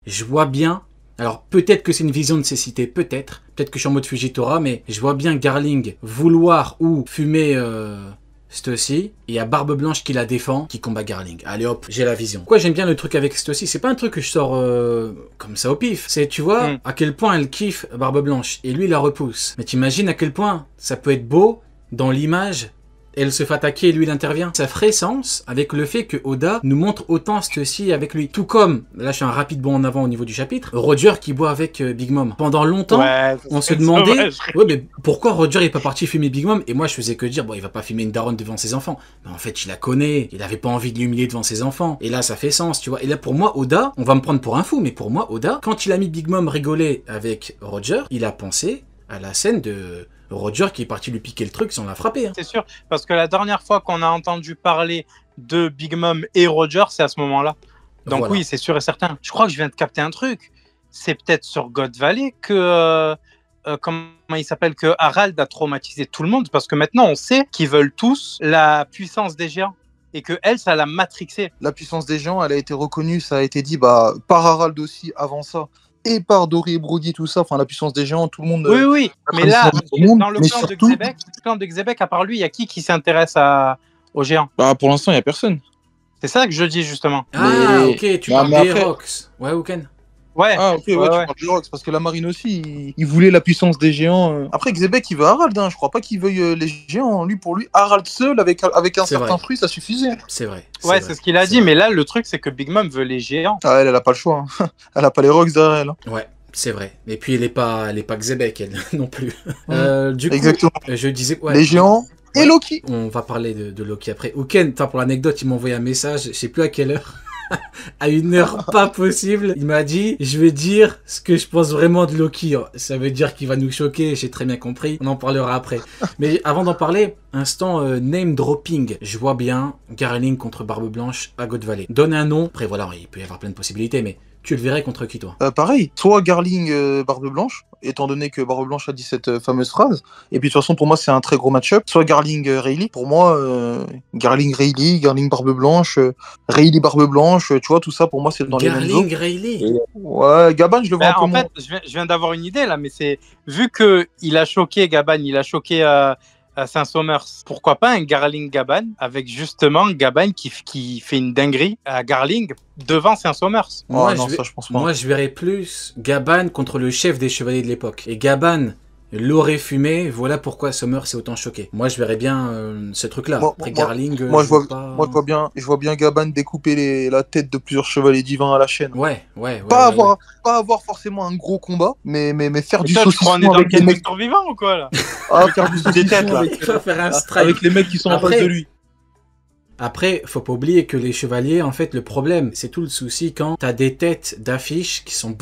je vois bien. Alors peut-être que c'est une vision de cécité, peut-être que je suis en mode Fujitora, mais je vois bien Garling vouloir ou fumer Stussy, et il y a Barbe Blanche qui la défend, qui combat Garling. Allez hop, j'ai la vision. Pourquoi j'aime bien le truc avec Stussy? C'est pas un truc que je sors comme ça au pif. C'est, tu vois, à quel point elle kiffe Barbe Blanche, et lui il la repousse. Mais t'imagines à quel point ça peut être beau dans l'image. Elle se fait attaquer et lui il intervient. Ça ferait sens avec le fait que Oda nous montre autant Stussy avec lui. Tout comme, là je fais un rapide bond en avant au niveau du chapitre, Roger qui boit avec Big Mom. Pendant longtemps, on se demandait, ouais mais pourquoi Roger est pas parti filmer Big Mom? Et moi je faisais que dire, bon il va pas filmer une daronne devant ses enfants. Mais en fait je la connais, il avait pas envie de l'humilier devant ses enfants. Et là ça fait sens, tu vois. Et là pour moi Oda, on va me prendre pour un fou, mais pour moi Oda, quand il a mis Big Mom rigoler avec Roger, il a pensé à la scène de Roger qui est parti lui piquer le truc sans la frapper. Hein. C'est sûr, parce que la dernière fois qu'on a entendu parler de Big Mom et Roger, c'est à ce moment-là. Donc voilà. Oui, c'est sûr et certain. Je crois que je viens de capter un truc. C'est peut-être sur God Valley que... comment il s'appelle, que Harald a traumatisé tout le monde, parce que maintenant on sait qu'ils veulent tous la puissance des géants. Et que elle, ça l'a matrixé. La puissance des géants, elle a été reconnue, ça a été dit par Harald aussi avant ça. Et par Dory et Brody, tout ça, enfin la puissance des géants, tout le monde. Oui, mais là, dans le clan de Xebec, à part lui, il y a qui s'intéresse aux géants? Bah, pour l'instant, il n'y a personne. C'est ça que je dis justement. Ah, ok, tu parles des Rocks. Ouais, Ouken. Ouais. Ah, ok, ouais, tu parles des Rocks, parce que la marine aussi, il voulait la puissance des géants. Après, Xebec, il veut Harald, hein. Je crois pas qu'il veuille les géants. Pour lui, Harald seul, avec un certain fruit, ça suffisait. C'est vrai. Ouais, c'est ce qu'il a dit, mais là, le truc, c'est que Big Mom veut les géants. Ah, elle a pas le choix. Hein. Elle a pas les Rocks derrière elle. Hein. Ouais. C'est vrai. Et puis, elle est pas Xebec, elle, non plus. Du coup, exactement. Je disais... Ouais, les géants et Loki. On va parler de Loki après. Ouken, pour l'anecdote, il m'a envoyé un message, je sais plus à quelle heure. À une heure pas possible, il m'a dit, je vais dire ce que je pense vraiment de Loki. Ça veut dire qu'il va nous choquer, j'ai très bien compris. On en parlera après. Mais avant d'en parler, instant name dropping. Je vois bien Garling contre Barbe Blanche à God Valley. Donne un nom. Après voilà, il peut y avoir plein de possibilités, mais tu le verrais contre qui, toi? Pareil, soit Garling Barbe Blanche, étant donné que Barbe Blanche a dit cette fameuse phrase. Et puis de toute façon, pour moi, c'est un très gros match-up. Soit Garling Rayleigh. Pour moi, Garling Rayleigh, Garling Barbe Blanche, Rayleigh Barbe Blanche, tu vois, tout ça, pour moi, c'est dans les mêmes eaux. Garling Rayleigh. Ouais, Gaban, je le vois un peu en fait, je viens d'avoir une idée là, mais c'est vu que il a choqué Gaban, il a choqué à Saint-Somers. Pourquoi pas un Garling Gaban avec justement Gaban qui fait une dinguerie à Garling devant Saint-Somers. Moi, non, ça, je pense pas. Moi, je verrais plus Gaban contre le chef des chevaliers de l'époque. Et Gaban l'aurait fumé, voilà pourquoi Somers s'est autant choqué. Moi, je verrais bien ce truc-là. Après Garling... je vois bien Gaban découper la tête de plusieurs chevaliers divins à la chaîne. Ouais. Pas avoir forcément un gros combat, mais faire du saucisson avec les mecs survivants ou quoi là? Ah, faire du saucisson avec les mecs qui sont en face de lui. Après, faut pas oublier que les chevaliers, en fait, le problème, c'est tout le souci quand t'as des têtes d'affiches qui sont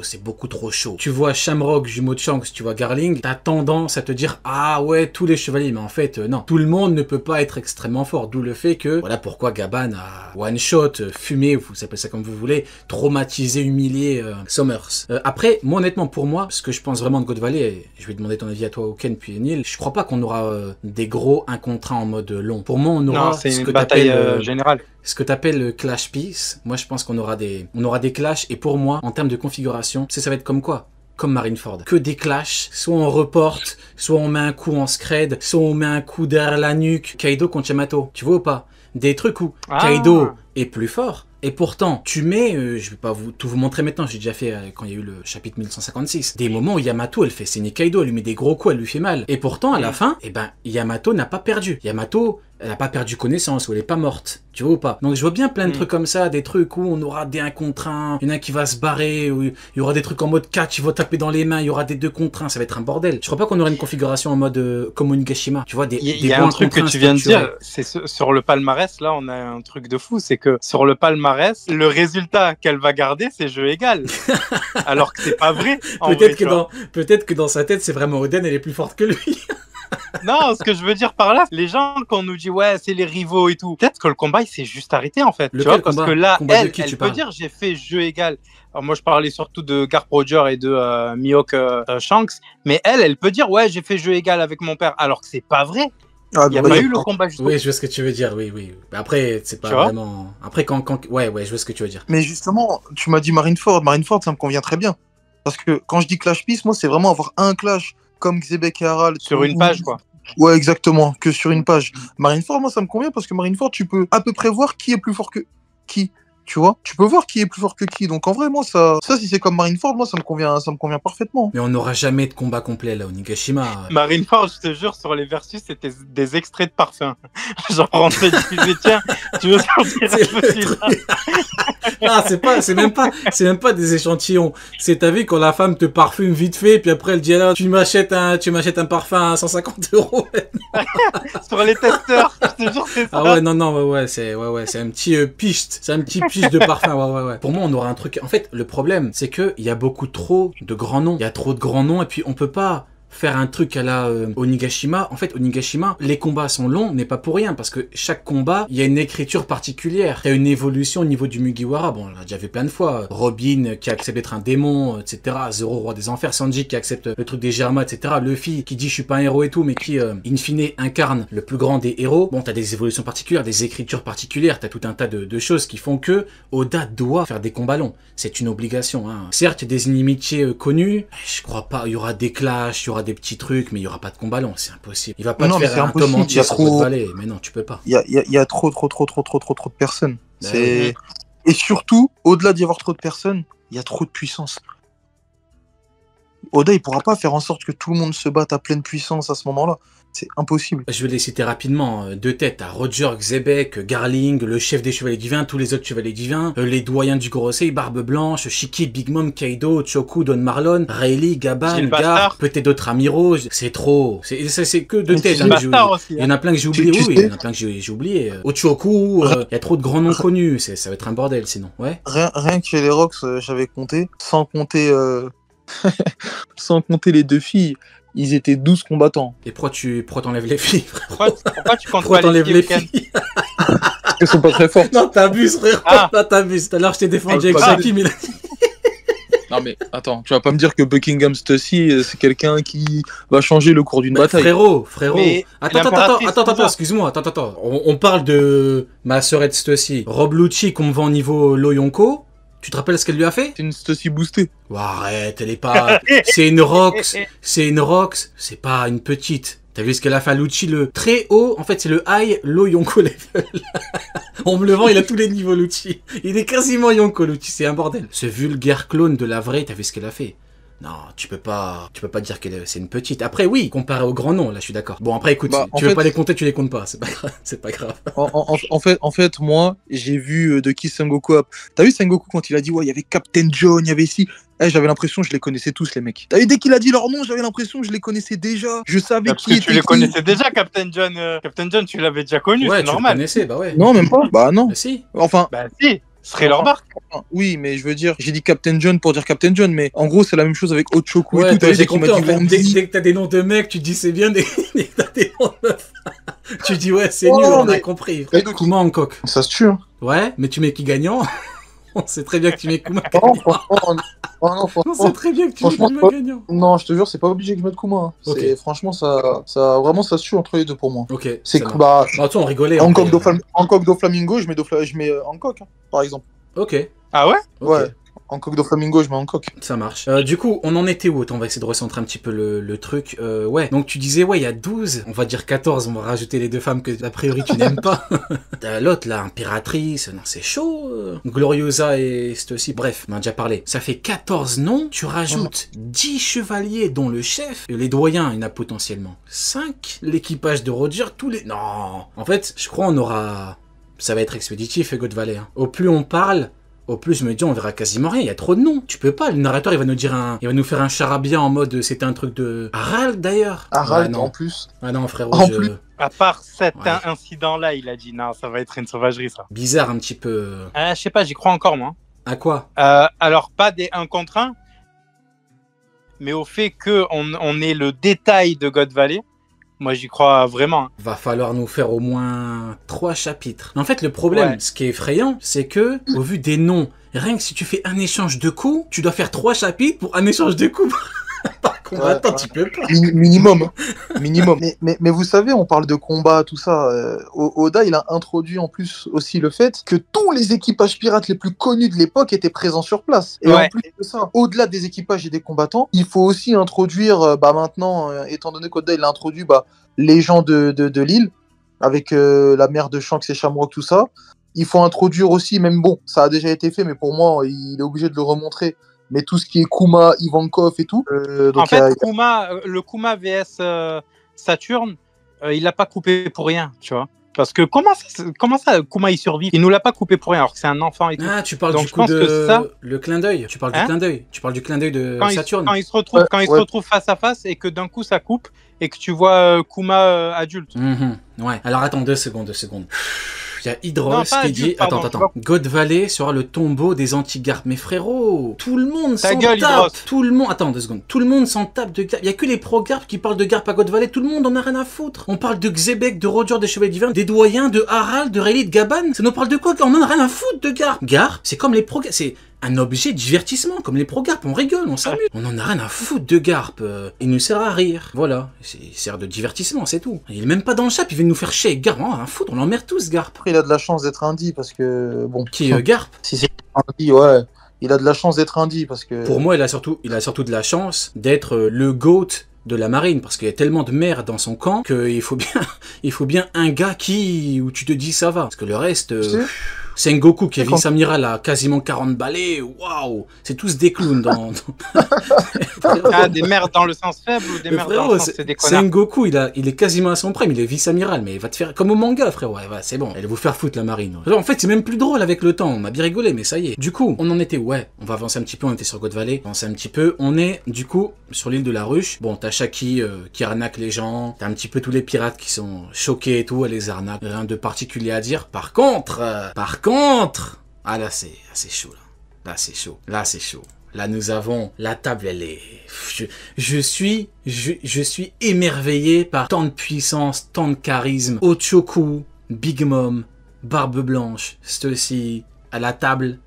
c'est beaucoup trop chaud. Tu vois Shamrock, jumeau de Shanks, tu vois Garling, t'as tendance à te dire, ah ouais, tous les chevaliers, mais en fait, non. Tout le monde ne peut pas être extrêmement fort, d'où le fait que, voilà pourquoi Gaban a one-shot, fumé, vous appelez ça comme vous voulez, traumatisé, humilié Somers. Après, moi, honnêtement, pour moi, ce que je pense vraiment de God Valley, et je vais demander ton avis à toi, Ken, puis Neil, je crois pas qu'on aura des gros 1 contre 1 en mode long. Pour moi, on aura... bataille générale. Ce que tu appelles le clash piece, moi je pense qu'on aura des clashs, et pour moi, en termes de configuration, ça va être comme quoi? Comme Marineford. Que des clashs, soit on reporte, soit on met un coup en scred, soit on met un coup derrière la nuque. Kaido contre Yamato, tu vois ou pas? Des trucs où Kaido est plus fort, et pourtant, tu mets, je vais pas tout vous montrer maintenant, j'ai déjà fait quand il y a eu le chapitre 1156, des moments où Yamato, elle fait saigner Kaido, elle lui met des gros coups, elle lui fait mal. Et pourtant, à la fin, Yamato n'a pas perdu. Yamato, elle n'a pas perdu connaissance, ou elle est pas morte. Tu vois ou pas? Donc je vois bien plein de trucs comme ça, des trucs où on aura des 1 contre 1, il y en a un qui va se barrer, où il y aura des trucs en mode catch, il va taper dans les mains, il y aura des 2 contre 1, ça va être un bordel. Je crois pas qu'on aura une configuration en mode comme Onigashima. Tu vois, il y a un truc que tu viens de dire, c'est sur le palmarès, là on a un truc de fou, c'est que sur le palmarès, le résultat qu'elle va garder, c'est jeu égal. Alors que c'est pas vrai. Peut-être que dans sa tête, c'est vraiment Oden, elle est plus forte que lui. Non, ce que je veux dire par là, les gens qu'on nous dit ouais c'est les rivaux et tout, peut-être que le combat il s'est juste arrêté en fait. Tu vois, parce que là elle peut dire j'ai fait jeu égal. Alors moi je parlais surtout de Garp Roger et de Mihawk Shanks, mais elle peut dire ouais j'ai fait jeu égal avec mon père, alors que c'est pas vrai. Ah, Il n'y a bah, pas oui. eu le combat jusqu'au bout. Oui, je vois ce que tu veux dire, oui, oui. Mais après, c'est pas Tu vois vraiment... Après, Ouais, je vois ce que tu veux dire. Mais justement, tu m'as dit Marineford. Marineford, ça me convient très bien. Parce que quand je dis clash piece, moi, c'est vraiment avoir un clash comme Xebec et Harald. Sur une page, quoi. Ouais, exactement, que sur une page. Marineford, moi, ça me convient parce que Marineford, tu peux à peu près voir qui est plus fort que qui. Tu vois, tu peux voir qui est plus fort que qui. Donc en vrai, moi, si c'est comme Marineford, moi, ça me convient parfaitement. Mais on n'aura jamais de combat complet, là, au Nigashima. Marineford, je te jure, sur les versus, c'était des extraits de parfum. Genre, rentrer diffusé, tiens, tu veux sortir un peu celui-là. Ah, c'est même pas des échantillons. C'est, t'as vu, quand la femme te parfume vite fait, puis après elle dit, alors, tu m'achètes un parfum à 150 €. Sur les testeurs, je te jure, c'est ça. Ah ouais, non, ouais, c'est un petit piste. C'est un petit piste de parfum, ouais. Pour moi, on aura un truc. En fait, le problème, c'est que il y a beaucoup trop de grands noms. Il y a trop de grands noms, et puis on peut pas faire un truc à la Onigashima. En fait, Onigashima, les combats sont longs, mais pas pour rien, parce que chaque combat, il y a une écriture particulière. Il y a une évolution au niveau du Mugiwara. Bon, on l'a déjà vu plein de fois. Robin qui accepte d'être un démon, etc. Zero, roi des enfers. Sanji qui accepte le truc des Germa, etc. Luffy qui dit je suis pas un héros et tout, mais qui, in fine, incarne le plus grand des héros. Bon, t'as des évolutions particulières, des écritures particulières, t'as tout un tas de choses qui font que Oda doit faire des combats longs. C'est une obligation, hein. Certes, il y a des inimitiés connues. Je crois pas, il y aura des clashs, il y aura des petits trucs, mais il y aura pas de combat long, c'est impossible. Il va pas te faire un tome entier sur votre vallée, mais non, tu peux pas. Il y a trop de personnes. Bah C'est... Et surtout, au-delà d'y avoir trop de personnes, il y a trop de puissance. Oda, il pourra pas faire en sorte que tout le monde se batte à pleine puissance à ce moment-là. C'est impossible. Je vais les citer rapidement. De tête, à Roger, Xebec, Garling, le chef des Chevaliers Divins, tous les autres Chevaliers Divins, les doyens du Gorosei, Barbe Blanche, Shiki, Big Mom, Kaido, Choku, Don Marlon, Rayleigh, Gaban, Gar, peut-être d'autres amiraux. C'est trop. C'est que de tête. Hein, il y en a plein que j'ai oublié. Oui, il y en a plein que j'ai oublié. Ochoku, il y a trop de grands noms connus. Ça va être un bordel sinon. Ouais. Rien que chez les Rocks, j'avais compté, sans compter les deux filles. Ils étaient 12 combattants. Et pourquoi t'enlèves les filles, frère? Pourquoi tu comptes Pourquoi pas t'enlèves les filles? Parce qu'elles sont pas très fortes. Non, t'abuses, frère. Ah. Là, t'abuses. Tout à l'heure, je t'ai défendu avec Shaki, mais là... Non mais attends, tu vas pas me dire que Buckingham Stussy, c'est quelqu'un qui va changer le cours d'une bataille. Frérot. Mais Attends, excuse-moi, attends. On parle de ma sœurette Stussy. Rob Lucci qu'on me vend au niveau Loyonko. Tu te rappelles ce qu'elle lui a fait? C'est une Stussy boostée. Oh, arrête, elle est pas... C'est une Rox, c'est pas une petite. T'as vu ce qu'elle a fait à Lucci, le très haut, en fait c'est le high, low Yonko level. On me le vend, il a tous les niveaux Lucci. Il est quasiment Yonko Lucci, c'est un bordel. Ce vulgaire clone de la vraie, t'as vu ce qu'elle a fait? Non, tu peux pas dire que c'est une petite. Après, oui, comparé au grand nom, là, je suis d'accord. Bon, après, écoute, tu veux pas les compter, tu les comptes pas. C'est pas grave. En fait, moi, j'ai vu de qui Sengoku a... T'as vu Sengoku quand il a dit, ouais, il y avait Captain John, il y avait ici... j'avais l'impression que je les connaissais tous, les mecs. T'as vu, dès qu'il a dit leur nom, j'avais l'impression que je les connaissais déjà. Je savais qui était qui. Tu les connaissais déjà, Captain John. Captain John, tu l'avais déjà connu, ouais, c'est normal. Ouais, tu le connaissais, bah ouais. Non, même pas. Bah non. Bah si. Enfin... Bah si. Thriller Bark. Oui, mais je veux dire, j'ai dit Captain John pour dire Captain John, mais en gros, c'est la même chose avec Ochoku ouais, et tout. J'ai compris, en fait, dès que t'as des noms de mecs, tu dis c'est bien, dès que t'as des noms de meufs, tu dis ouais, c'est nul, on a compris. Kuma Hancock. Ça se tue, hein. Ouais, mais tu mets qui gagnant? On sait très bien que tu mets Kuma gagnant. On sait très bien que tu mets Kuma gagnant. Non, je te jure, c'est pas obligé que je mette Kuma. Hein. Okay. Franchement, ça se tue entre les deux pour moi. Ok. C'est que, bah... on rigolait. Hancock do Flamingo, je mets Hancock, hein, par exemple. Ok. Ah ouais? Ouais. Hancock do Flamingo, je mets Hancock. Ça marche. Du coup, on en était où? Attends, on va essayer de recentrer un petit peu le truc. Ouais, donc tu disais, ouais, il y a 12, on va dire 14, on va rajouter les deux femmes que, a priori, tu n'aimes pas. L'autre, là, Impératrice, non, c'est chaud. Gloriosa et Stussy, bref, on en a déjà parlé. Ça fait 14 noms, tu rajoutes 10 chevaliers, dont le chef, et les doyens, il y en a potentiellement 5, l'équipage de Roger, tous les... Non. En fait, je crois on aura... Ça va être expéditif, God Valley. Hein. Au plus on parle... Au plus, je me dis, on verra quasiment rien. Il y a trop de noms. Tu peux pas. Le narrateur, il va nous faire un charabia en mode, c'était un truc de Harald d'ailleurs. Harald en plus. Ah non, frérot. Plus. À part cet incident-là, il a dit, non, ça va être une sauvagerie, ça. Bizarre un petit peu. Je sais pas, j'y crois encore, moi. À quoi? Alors, pas des 1 contre 1, mais au fait qu'on ait le détail de God Valley. Moi, j'y crois vraiment. Va falloir nous faire au moins 3 chapitres. En fait, le problème, ce qui est effrayant, c'est que, au vu des noms, rien que si tu fais un échange de coups, tu dois faire 3 chapitres pour un échange de coups. Par Combattant, tu peux pas. Minimum. Hein. Minimum. Mais vous savez, on parle de combat, tout ça. Oda, il a introduit en plus aussi le fait que tous les équipages pirates les plus connus de l'époque étaient présents sur place. Et en plus de ça, au-delà des équipages et des combattants, il faut aussi introduire, maintenant, étant donné qu'Oda, il a introduit les gens de l'île, avec la mer de Shanks et Shamrock, tout ça. Il faut introduire aussi, même bon, ça a déjà été fait, mais pour moi, il est obligé de le remontrer. Mais tout ce qui est Kuma, Ivankov et tout. Donc en fait, le Kuma VS Saturn, il l'a pas coupé pour rien, tu vois. Parce que comment ça, Kuma il survit? Il nous l'a pas coupé pour rien, alors que c'est un enfant et tout. Ah, tu parles donc, du coup de ça... le clin d'œil. Tu parles du clin d'œil. Tu parles du clin d'œil de Saturn. Quand il se retrouve face à face et que d'un coup ça coupe et que tu vois Kuma adulte. Ouais. Alors attends 2 secondes. Il y a Hydros qui dit attends. God Valley sera le tombeau des anti-garpes. Mais frérot, tout le monde s'en tape. Tout le monde. Attends 2 secondes. Tout le monde s'en tape de garpes. Il y a que les pro-garpes qui parlent de garpes à God Valley. Tout le monde en a rien à foutre. On parle de Xebec, de Roger, des Chevaliers Divins, des Doyens, de Harald, de Rayleigh, de Gaban. Ça nous parle de quoi? On en a rien à foutre de garpes. Garpes, c'est comme les pro-garpes. C'est un objet de divertissement, comme les pro-garpes. On rigole, on s'amuse. On en a rien à foutre de garpes. Il nous sert à rire. Voilà. Il sert de divertissement, c'est tout. Il est même pas dans le chap. Il vient nous faire chier avec garpes. On a rien à foutre. On l'emmerde tous, garpes. Après, il a de la chance d'être indie parce que bon. Qui garpe? Si c'est indie, ouais. Il a de la chance d'être indie parce que. Pour moi, il a surtout de la chance d'être le GOAT de la marine, parce qu'il y a tellement de merde dans son camp qu'il faut bien un gars où tu te dis ça va. Parce que le reste, Sengoku qui est vice-amiral à quasiment 40 balais, waouh, c'est tous des clowns dans... des merdes dans le sens faible ou des merdes dans le sens c'est des connards. Sengoku, il est quasiment à son prime, il est vice-amiral, mais il va te faire comme au manga, frérot. Ouais, c'est bon, elle va vous faire foutre la marine. En fait, c'est même plus drôle avec le temps, on a bien rigolé, mais ça y est. Du coup, on en était, on va avancer un petit peu, on était sur God Valley, on est, du coup, sur l'île de la Ruche. Bon, t'as Shaki qui arnaque les gens, t'as un petit peu tous les pirates qui sont choqués et tout, elle les arnaque, rien de particulier à dire. Par contre, ah là c'est chaud là, là c'est chaud. Là nous avons la table, elle est, je suis émerveillé par tant de puissance, tant de charisme. Ochoku, Big Mom, Barbe Blanche, Stussy. À la table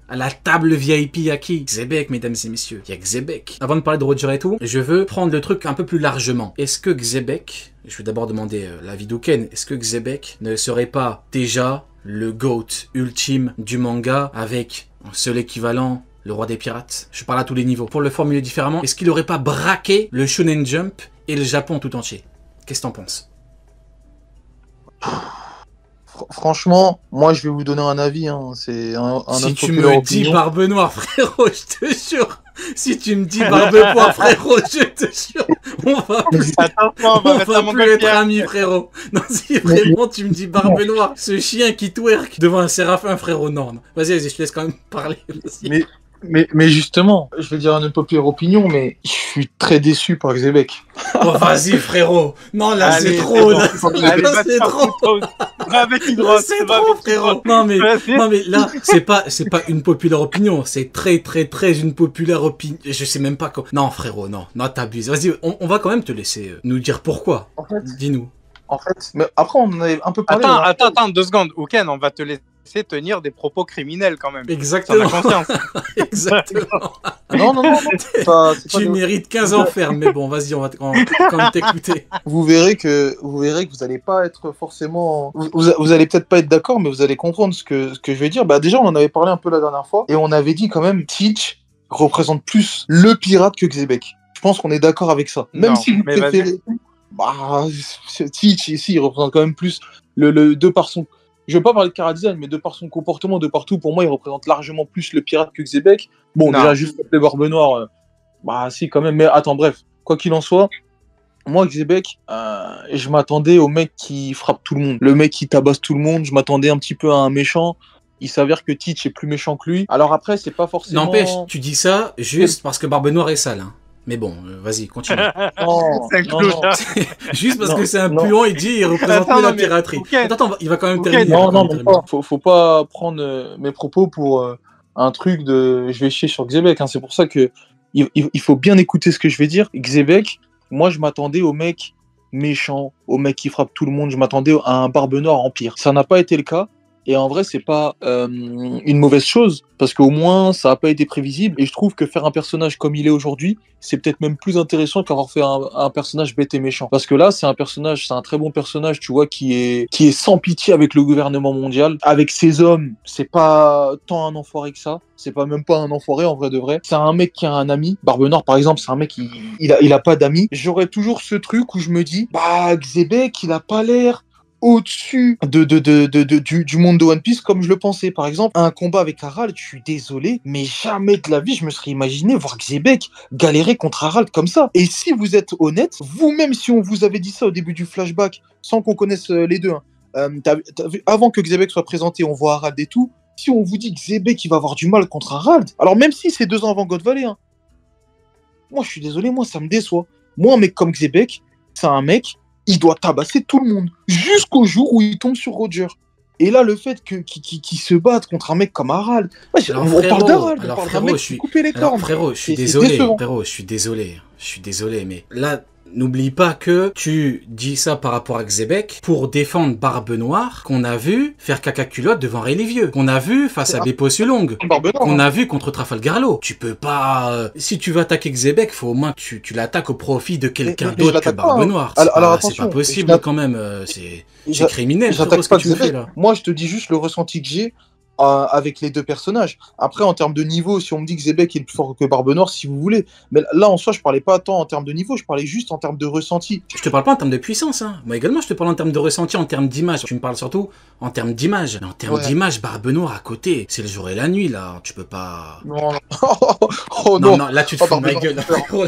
VIP, il y a qui? Xebec, mesdames et messieurs. Il y a Xebec. Avant de parler de Roger et tout, je veux prendre le truc un peu plus largement. Est-ce que Xebec, je vais d'abord demander l'avis d'Uken, est-ce que Xebec ne serait pas déjà le GOAT ultime du manga avec un seul équivalent, le roi des pirates? Je parle à tous les niveaux. Pour le formuler différemment, est-ce qu'il aurait pas braqué le Shonen Jump et le Japon tout entier? Qu'est-ce que t'en penses? Franchement, moi je vais vous donner un avis, hein. C'est un si tu me dis Barbe Noire, frérot, je te jure. Si tu me dis Barbe Noire, frérot, je te jure, on va plus être amis, frérot. Non, si vraiment tu me dis Barbe Noire, ce chien qui twerk devant un séraphin, frérot, non. Vas-y, je te laisse quand même parler. Mais justement, je vais dire une populaire opinion, mais je suis très déçu par Xebec. Oh, vas-y, frérot. Non, là, c'est trop. Là, c'est trop. Avec Hydros, c'est trop, frérot. Non, mais là, c'est pas une populaire opinion. C'est très une populaire opinion. Je sais même pas quoi. Non, frérot, non, t'abuses. Vas-y, on va quand même te laisser nous dire pourquoi. En fait, dis-nous. En fait, mais après, on en avait un peu parlé. Attends, 2 secondes. Uken, on va te laisser tenir des propos criminels quand même. Exactement. T'en as conscience. Exactement. Non. Tu mérites 15 ans ferme, mais bon, vas-y, on va quand même t'écouter. Vous verrez que vous allez pas être forcément... Vous allez peut-être pas être d'accord, mais vous allez comprendre ce que je vais dire. Bah, déjà, on en avait parlé un peu la dernière fois, et on avait dit quand même, Teach représente plus le pirate que Xebec. Je pense qu'on est d'accord avec ça. Même si vous préférez... Bah, Teach, ici, il représente quand même plus de par son... Je vais pas parler de chara-design, mais de par son comportement, de partout, pour moi, il représente largement plus le pirate que Xebec. Bon, déjà, juste les Barbe Noire, bah si, quand même. Mais attends, bref, quoi qu'il en soit, moi, Xebec, je m'attendais au mec qui frappe tout le monde. Le mec qui tabasse tout le monde, je m'attendais un petit peu à un méchant. Il s'avère que Teach est plus méchant que lui. Alors après, c'est pas forcément... N'empêche, tu dis ça juste parce que Barbe Noire est sale, hein. Mais bon, vas-y, continue. Non. Juste parce que c'est un puant, il représente mieux la piraterie. Attends, il va quand même terminer. Non, faut pas prendre mes propos pour un truc de... Je vais chier sur Xebec, hein. C'est pour ça que il faut bien écouter ce que je vais dire. Xebec, moi je m'attendais au mec méchant, au mec qui frappe tout le monde. Je m'attendais à un Barbe Noire empire. Ça n'a pas été le cas. Et en vrai, c'est pas une mauvaise chose, parce qu'au moins, ça a pas été prévisible. Et je trouve que faire un personnage comme il est aujourd'hui, c'est peut-être même plus intéressant qu'avoir fait un personnage bête et méchant. Parce que là, c'est un très bon personnage, tu vois, qui est sans pitié avec le gouvernement mondial. Avec ses hommes, c'est pas tant un enfoiré que ça. C'est pas même pas un enfoiré en vrai de vrai. C'est un mec qui a un ami. Barbe Noire, par exemple, c'est un mec il a pas d'amis. J'aurais toujours ce truc où je me dis, bah, Xebec, il a pas l'air au-dessus du monde de One Piece comme je le pensais. Par exemple, un combat avec Harald, je suis désolé, mais jamais de la vie je me serais imaginé voir Xebec galérer contre Harald comme ça. Et si vous êtes honnête, vous-même, si on vous avait dit ça au début du flashback, sans qu'on connaisse les deux, hein, t'as vu, avant que Xebec soit présenté, on voit Harald et tout. Si on vous dit que Xebec il va avoir du mal contre Harald, alors même si c'est 2 ans avant God Valley, hein, moi je suis désolé, moi ça me déçoit. Moi, un mec comme Xebec, c'est un mec, il doit tabasser tout le monde, jusqu'au jour où il tombe sur Roger. Et là, le fait qu'il se batte contre un mec comme Harald, ouais, on parle d'Harald, on parle d'un mec qui coupe les cornes. Frérot, je suis désolé, je suis désolé, mais là, n'oublie pas que tu dis ça par rapport à Xebec pour défendre Barbe Noire, qu'on a vu faire caca culotte devant Ray les Vieux, qu'on a vu face à Beppo Sulong, qu'on a vu contre Trafalgar Law. Tu peux pas... si tu veux attaquer Xebec, faut au moins que tu l'attaques au profit de quelqu'un d'autre que Barbe Noire. C'est pas possible quand même, c'est criminel, frérot, ce que tu me fais là. Moi, je te dis juste le ressenti que j'ai avec les deux personnages. Après, en termes de niveau, si on me dit que Xebec est plus fort que Barbe Noire, si vous voulez. Mais là, en soi, je parlais pas tant en termes de niveau, je parlais juste en termes de ressenti. Je te parle pas en termes de puissance, hein. Moi également, je te parle en termes de ressenti, en termes d'image. Tu me parles surtout en termes d'image. Mais en termes d'image, Barbe Noire à côté, c'est le jour et la nuit, là. Tu peux pas... Non, non, là, tu te fous de ma gueule.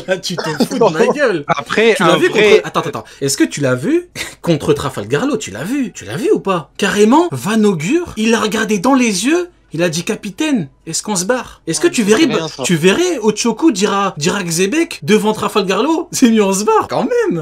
Là, tu te fous de ma gueule. Après, tu l'as vu contre... Attends. Est-ce que tu l'as vu contre Trafalgar Law? Tu l'as vu ou pas? Carrément, Van Augure, il l'a regardé dans les yeux, il a dit capitaine, est-ce qu'on se barre? Est-ce que tu verrais Ochoku dire à Xebec devant Trafalgar Law, c'est mieux on se barre quand même?